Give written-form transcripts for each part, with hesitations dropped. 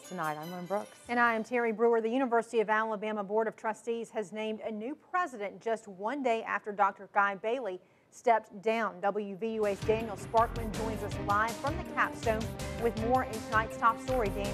Tonight, I'm Lynn Brooks. And I am Terry Brewer. The University of Alabama Board of Trustees has named a new president just one day after Dr. Guy Bailey stepped down. WVUA's Daniel Sparkman joins us live from the capstone with more in tonight's top story. Daniel.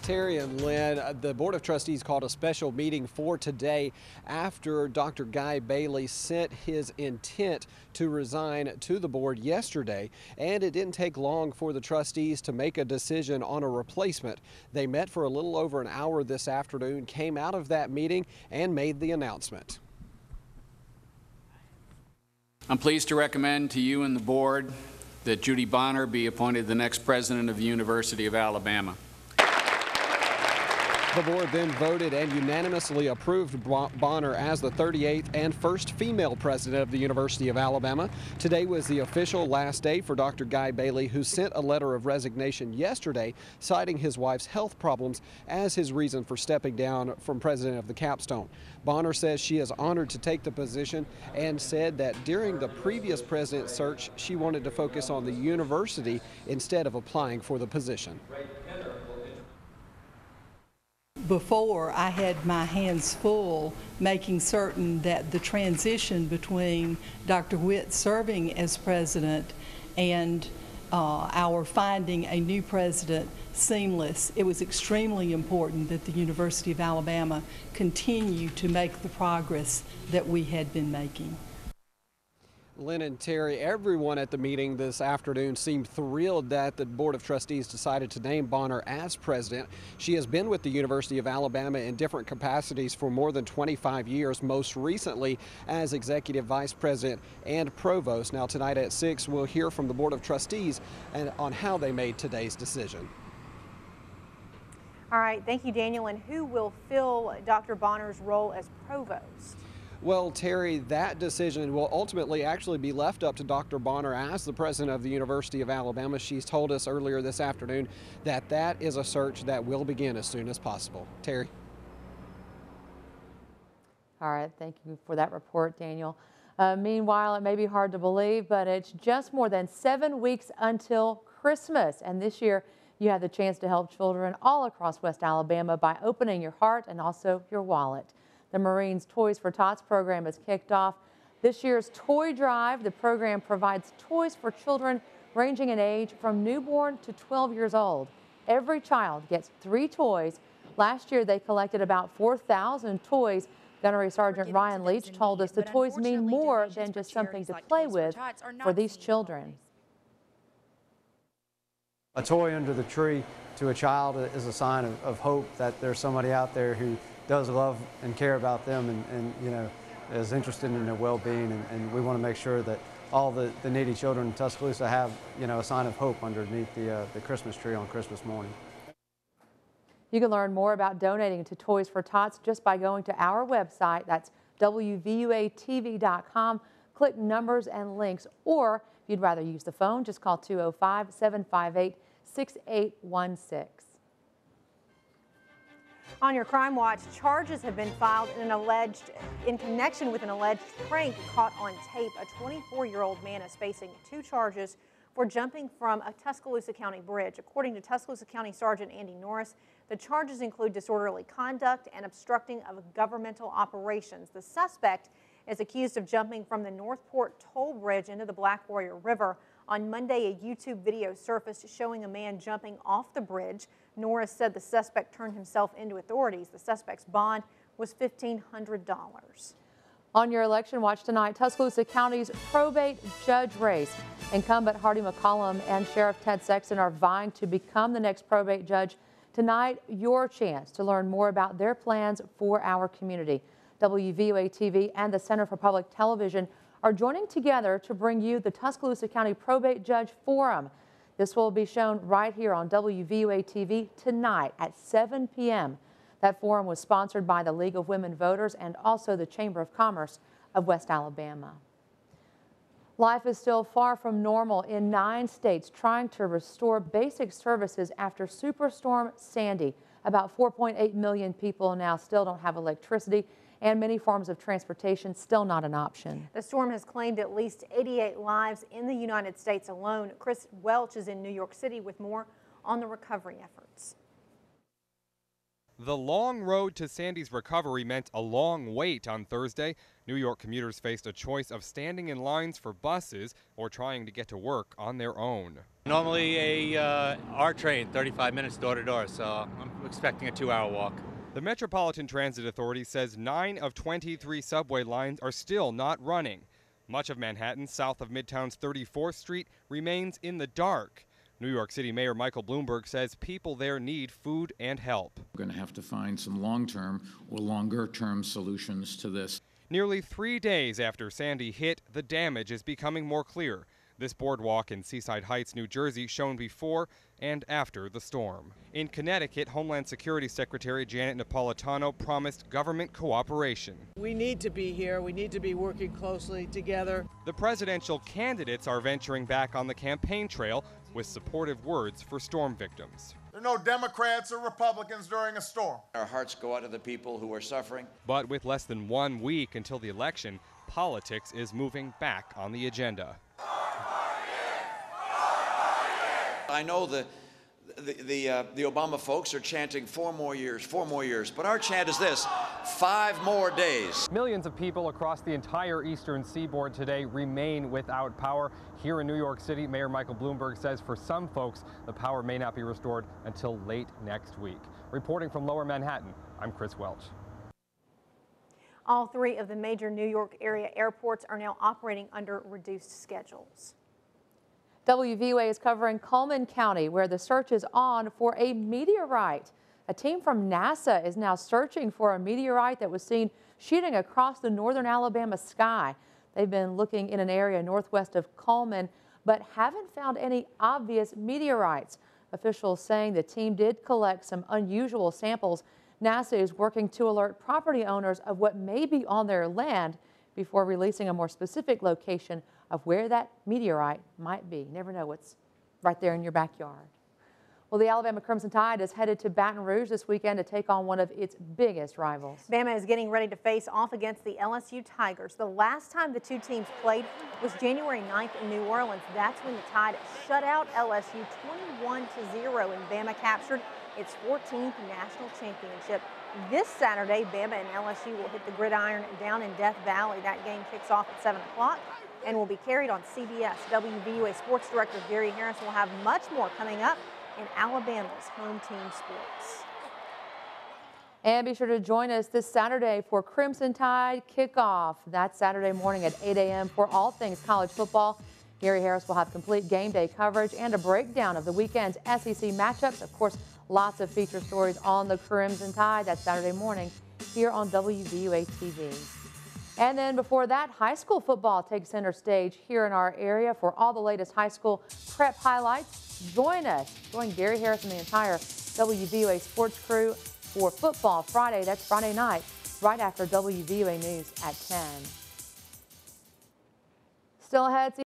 Terry and Lynn, the Board of Trustees called a special meeting for today after Dr. Guy Bailey sent his intent to resign to the board yesterday, and it didn't take long for the trustees to make a decision on a replacement. They met for a little over an hour this afternoon, came out of that meeting, and made the announcement. I'm pleased to recommend to you and the board that Judy Bonner be appointed the next president of the University of Alabama. The board then voted and unanimously approved Bonner as the 38th and first female president of the University of Alabama. Today was the official last day for Dr. Guy Bailey, who sent a letter of resignation yesterday, citing his wife's health problems as his reason for stepping down from president of the capstone. Bonner says she is honored to take the position and said that during the previous president's search, she wanted to focus on the university instead of applying for the position. Before, I had my hands full making certain that the transition between Dr. Witt serving as president and our finding a new president seamless. It was extremely important that the University of Alabama continue to make the progress that we had been making. Lynn and Terry, everyone at the meeting this afternoon seemed thrilled that the Board of Trustees decided to name Bonner as president. She has been with the University of Alabama in different capacities for more than 25 years, most recently as executive vice president and provost. Now tonight at 6, we'll hear from the Board of Trustees and on how they made today's decision. All right, thank you, Daniel. And who will fill Dr. Bonner's role as provost? Well, Terry, that decision will ultimately actually be left up to Dr. Bonner as the president of the University of Alabama. She's told us earlier this afternoon that that is a search that will begin as soon as possible. Terry. All right, thank you for that report, Daniel. Meanwhile, it may be hard to believe, but it's just more than 7 weeks until Christmas. And this year, you have the chance to help children all across West Alabama by opening your heart and also your wallet. The Marines Toys for Tots program has kicked off this year's Toy Drive. The program provides toys for children ranging in age from newborn to 12 years old. Every child gets 3 toys. Last year, they collected about 4,000 toys. Gunnery Sergeant Ryan Leach told us the toys mean more than just something to play with for these children. A toy under the tree to a child is a sign of hope that there's somebody out there who does love and care about them and you know, is interested in their well-being, and we want to make sure that all the needy children in Tuscaloosa have, you know, a sign of hope underneath the Christmas tree on Christmas morning. You can learn more about donating to Toys for Tots just by going to our website. That's WVUATV.com. Click numbers and links, or if you'd rather use the phone, just call 205-758-6816. On your Crime Watch, charges have been filed in connection with an alleged prank caught on tape. A 24-year-old man is facing 2 charges for jumping from a Tuscaloosa County bridge. According to Tuscaloosa County Sergeant Andy Norris, the charges include disorderly conduct and obstructing of governmental operations. The suspect is accused of jumping from the Northport toll bridge into the Black Warrior River. On Monday, a YouTube video surfaced showing a man jumping off the bridge. Norris said the suspect turned himself into authorities. The suspect's bond was $1,500. On your election watch tonight, Tuscaloosa County's probate judge race. Incumbent Hardy McCollum and Sheriff Ted Sexton are vying to become the next probate judge. Tonight, your chance to learn more about their plans for our community. WVUA TV and the Center for Public Television are joining together to bring you the Tuscaloosa County Probate Judge Forum. This will be shown right here on WVUA TV tonight at 7 p.m. That forum was sponsored by the League of Women Voters and also the Chamber of Commerce of West Alabama. Life is still far from normal in 9 states trying to restore basic services after Superstorm Sandy. About 4.8 million people now still don't have electricity, and many forms of transportation still not an option. The storm has claimed at least 88 lives in the United States alone. Chris Welch is in New York City with more on the recovery efforts. The long road to Sandy's recovery meant a long wait on Thursday. New York commuters faced a choice of standing in lines for buses or trying to get to work on their own. Normally our train, 35 minutes door to door, so I'm expecting a 2-hour walk. The Metropolitan Transit Authority says 9 of 23 subway lines are still not running. Much of Manhattan, south of Midtown's 34th Street, remains in the dark. New York City Mayor Michael Bloomberg says people there need food and help. We're going to have to find some long-term or longer-term solutions to this. Nearly 3 days after Sandy hit, the damage is becoming more clear. This boardwalk in Seaside Heights, New Jersey, shown before and after the storm. In Connecticut, Homeland Security Secretary Janet Napolitano promised government cooperation. We need to be here. We need to be working closely together. The presidential candidates are venturing back on the campaign trail with supportive words for storm victims. There are no Democrats or Republicans during a storm. Our hearts go out to the people who are suffering. But with less than 1 week until the election, politics is moving back on the agenda. I know the Obama folks are chanting 4 more years, but our chant is this: 5 more days. Millions of people across the entire eastern seaboard today remain without power. Here in New York City, Mayor Michael Bloomberg says for some folks, the power may not be restored until late next week. Reporting from Lower Manhattan, I'm Chris Welch. All 3 of the major New York area airports are now operating under reduced schedules. WVUA is covering Coleman County, where the search is on for a meteorite. A team from NASA is now searching for a meteorite that was seen shooting across the northern Alabama sky. They've been looking in an area northwest of Coleman, but haven't found any obvious meteorites. Officials saying the team did collect some unusual samples. NASA is working to alert property owners of what may be on their land before releasing a more specific location of where that meteorite might be. You never know what's right there in your backyard. Well, the Alabama Crimson Tide is headed to Baton Rouge this weekend to take on one of its biggest rivals. Bama is getting ready to face off against the LSU Tigers. The last time the 2 teams played was January 9th in New Orleans. That's when the Tide shut out LSU 21-0, and Bama captured its 14th national championship. This Saturday, Bama and LSU will hit the gridiron down in Death Valley. That game kicks off at 7 o'clock and will be carried on CBS. WVUA Sports Director Gary Harris will have much more coming up in Alabama's home team sports. And be sure to join us this Saturday for Crimson Tide kickoff. That's Saturday morning at 8 a.m. for all things college football. Gary Harris will have complete game day coverage and a breakdown of the weekend's SEC matchups. Of course, lots of feature stories on the Crimson Tide. That's Saturday morning here on WVUA TV. And then before that, high school football takes center stage here in our area. For all the latest high school prep highlights, join us. Join Gary Harris and the entire WVUA sports crew for Football Friday. That's Friday night, right after WVUA News at 10. Still ahead.